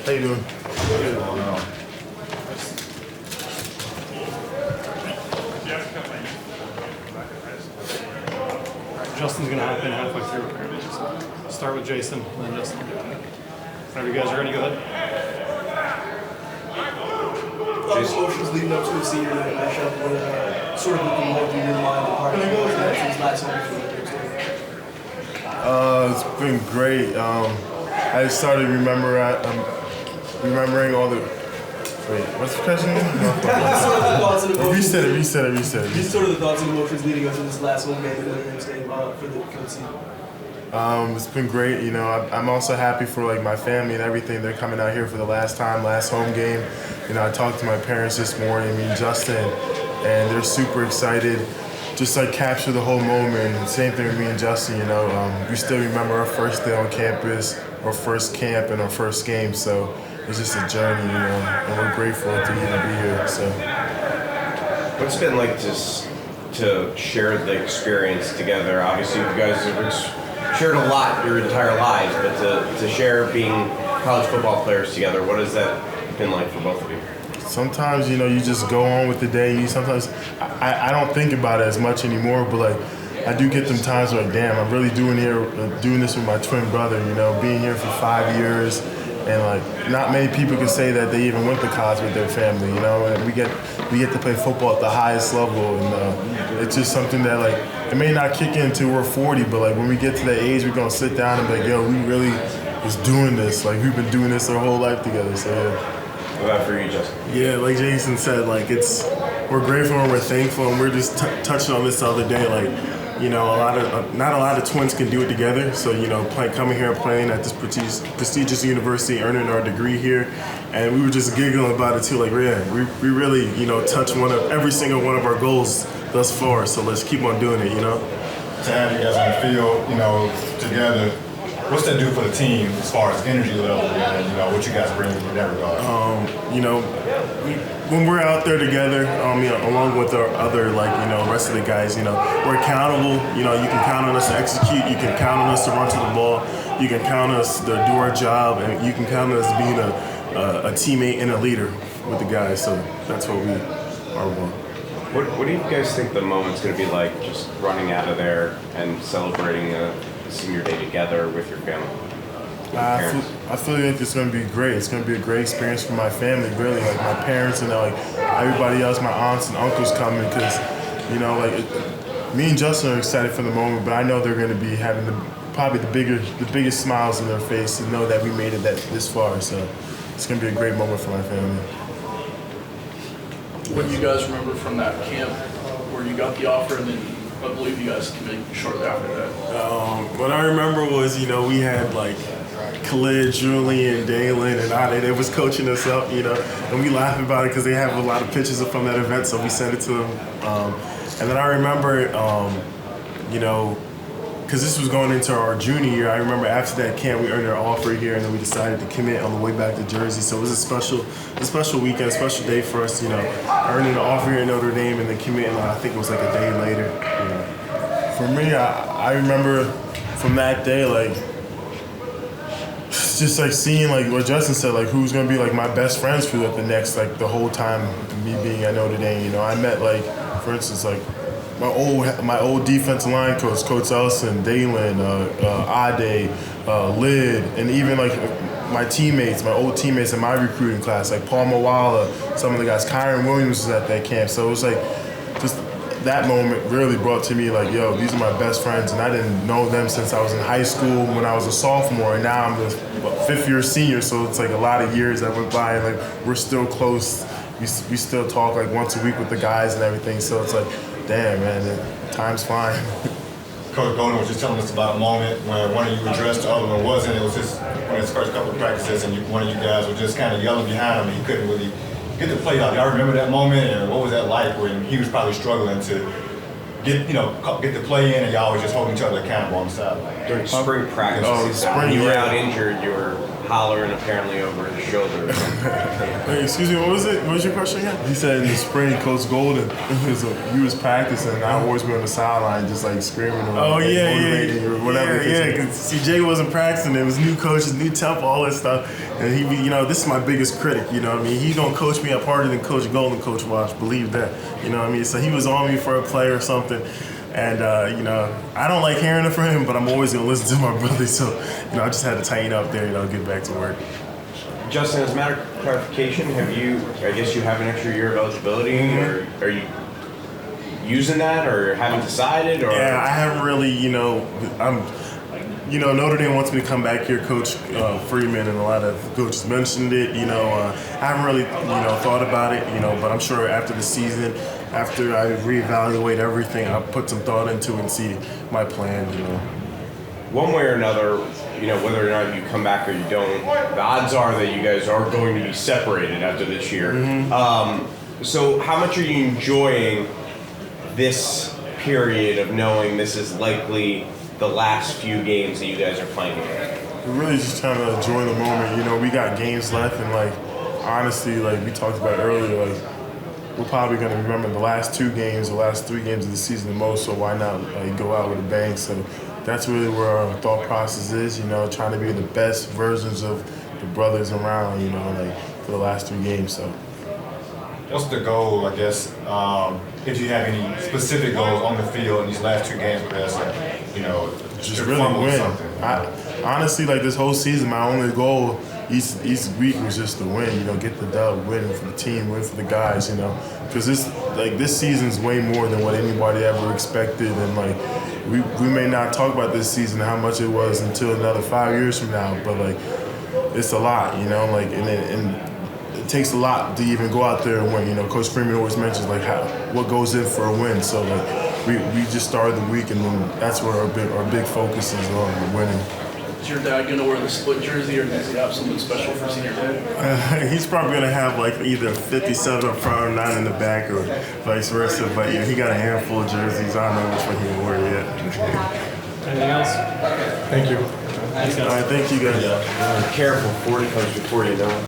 How you doing? Good. Justin's going to hop in halfway through. Start with Jayson, and then Justin. Whenever you guys are ready, go ahead. Emotions leading up to the senior night matchup, what sort of looking more through your mind the part of these last It's been great. I started remembering all the. Wait, what's the question? Reset it. These sort of the thoughts and emotions leading up to this last home game, the Notre Dame game for the season. It's been great. You know, I'm also happy for like my family and everything. They're coming out here for the last home game. You know, I talked to my parents this morning, me and Justin, and they're super excited. Just like capture the whole moment. And same thing with me and Justin. You know, we still remember our first day on campus, our first camp, and our first game. So it's just a journey, you know, and we're grateful to even be here. So, What's it been like just to share the experience together? Obviously, you guys have shared a lot your entire lives, but to share being college football players together, what has that been like for both of you? sometimes, you know, you just go on with the day. Sometimes I don't think about it as much anymore, but like I do get them times where like, damn, I'm really doing this with my twin brother, you know, being here for 5 years. And like not many people can say that they even went to college with their family, you know. And we get to play football at the highest level, and it's just something that like it may not kick in until we're 40, but like when we get to that age, we're gonna sit down and be like, yo, we really was doing this. Like we've been doing this our whole life together. So yeah. What about for you, Justin? Yeah, like Jayson said, like we're grateful and we're thankful, and we're just touching on this the other day, like. You know, not a lot of twins can do it together. So, you know, coming here and playing at this prestigious university, earning our degree here, and we were just giggling about it too. Like, yeah, we really, you know, touched every single one of our goals thus far. So let's keep on doing it. You know. To have you guys on the field, you know, together, what's that do for the team as far as energy level and you know what you guys bring in that regard? You know, when we're out there together, you know, along with our other, like, you know, rest of the guys, you know, we're accountable. You know, you can count on us to execute. You can count on us to run to the ball. You can count on us to do our job, and you can count on us being a teammate and a leader with the guys. So that's what we are about. What do you guys think the moment's going to be like, just running out of there and celebrating a senior day together with your family? I feel like it's going to be great. It's going to be a great experience for my family, really. Like my parents and like everybody else, my aunts and uncles coming because, you know, like me and Justin are excited for the moment, but I know they're going to be having probably the biggest smiles in their face to know that we made it this far. So it's going to be a great moment for my family. What do you guys remember from that camp where you got the offer and then I believe you guys committed shortly after that? What I remember was, you know, we had like Khalid, Julian, Dalen, and Ade. They was coaching us up, you know, and we laugh about it because they have a lot of pictures from that event, so we sent it to them. And then I remember, you know, because this was going into our junior year, I remember after that camp we earned our offer here, and then we decided to commit on the way back to Jersey. So it was a special weekend, a special day for us, you know, earning an offer here at Notre Dame and then committing, I think it was like a day later. You know. For me, I remember from that day, like, just like seeing like what Justin said, like who's gonna be like my best friends for like the whole time me being at Notre Dame. You know, I met like, for instance, like my old defensive line coach, Coach Elson, Dalen, Ade, Lid, and even like my old teammates in my recruiting class, like Paul Mawala, some of the guys. Kyron Williams was at that camp, so it was like just that moment really brought to me like, yo, these are my best friends, and I didn't know them since I was in high school when I was a sophomore, and now I'm a fifth year senior, so it's like a lot of years that went by, and like we're still close. We still talk like once a week with the guys and everything, so it's like, damn, man, time's flying. Coach Golden was just telling us about a moment when one of you addressed, the other one wasn't. It was just one of his first couple of practices, and one of you guys was just kind of yelling behind him, and he couldn't really get the play out. Y'all remember that moment, and what was that like when he was probably struggling to get the play in, and y'all was just holding each other accountable on the sideline? During spring practice, when you were out injured, you were hollering apparently over his shoulder. Hey, excuse me, what was it? What was your question again? He said in the spring, Coach Golden, he was practicing, and I always be on the sideline just like screaming or motivating or whatever. Yeah, because CJ wasn't practicing. There was new coaches, new tempo, all that stuff. And he, this is my biggest critic, you know what I mean? He don't coach me up harder than Coach Golden, Coach Walsh, believe that, you know what I mean? So he was on me for a play or something. And, I don't like hearing it from him, but I'm always going to listen to my brother. So, I just had to tighten up there, get back to work. Justin, as a matter of clarification, I guess you have an extra year of eligibility, or are you using that, or haven't decided? Or? Yeah, I haven't really, Notre Dame wants me to come back here. Coach Freeman and a lot of coaches mentioned it. I haven't really, thought about it, but I'm sure after the season, after I reevaluate everything, I'll put some thought into it and see my plan, One way or another, whether or not you come back or you don't, the odds are that you guys are going to be separated after this year. So how much are you enjoying this period of knowing this is likely the last few games that you guys are playing together? We're really just trying to enjoy the moment. We got games left, and honestly, we talked about earlier, we're probably going to remember the last 2 games, the last 3 games of the season the most. So why not go out with a bang? So that's really where our thought process is. Trying to be the best versions of the brothers around. For the last 3 games. So. What's the goal, I guess, if you have any specific goals on the field in these last 2 games, Chris? Just really win. Honestly, this whole season, my only goal each week was just to win. Get the dub, win for the team, win for the guys. Because this season's way more than what anybody ever expected, and we may not talk about this season how much it was until another 5 years from now, but it's a lot. And it takes a lot to even go out there and win. Coach Freeman always mentions what goes in for a win. So we just started the week, and then that's where our big focus is on winning. Is your dad going to wear the split jersey, or does he have something special for senior day? He's probably going to have either 57 up front or 9 in the back, or vice versa. But he got a handful of jerseys. I don't know which one he will wear yet. Anything else? Thank you. All right, thank you guys. Careful, 40 comes before you know.